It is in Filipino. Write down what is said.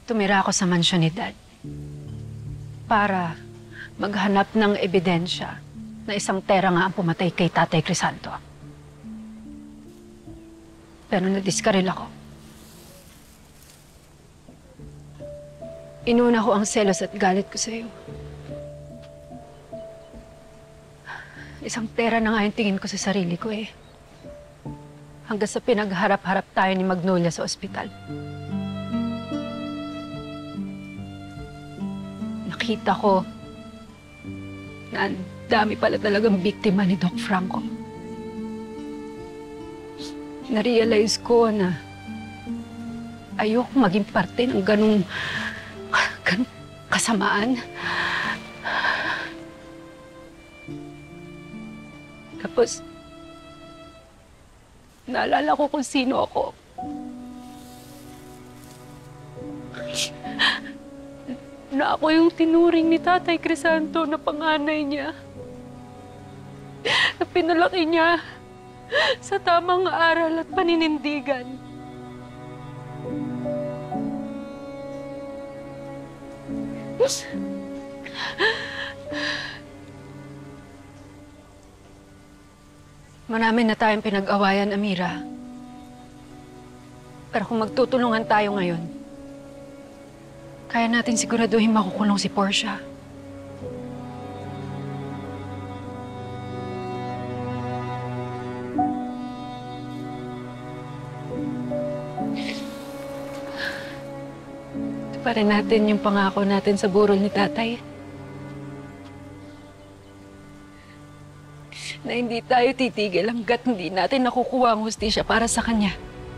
Tumira ako sa mansyon ni Dad para maghanap ng ebidensya na isang tera nga ang pumatay kay Tatay Crisanto. Pero nadiskaril ako. Inuna ko ang selos at galit ko sa'yo. Isang tera na nga yung tingin ko sa sarili ko eh. Hanggang sa pinagharap-harap tayo ni Magnolia sa ospital. Nakita ko na ang dami pala talagang biktima ni Doc Franco. Na-realize ko na ayoko maging parte ng ganung kasamaan. Tapos, naalala ko kung sino ako. Na ako yung tinuring ni Tatay Crisanto na panganay niya. Na pinalaki niya sa tamang aral at paninindigan. Marami na tayong pinag-awayan, Amira. Pero kung magtutulungan tayo ngayon, kaya natin siguraduhin makukulong si Portia. Ito pa rin natin yung pangako natin sa burol ni Tatay. Na hindi tayo titigil hanggat hindi natin nakukuha ang hustisya para sa kanya.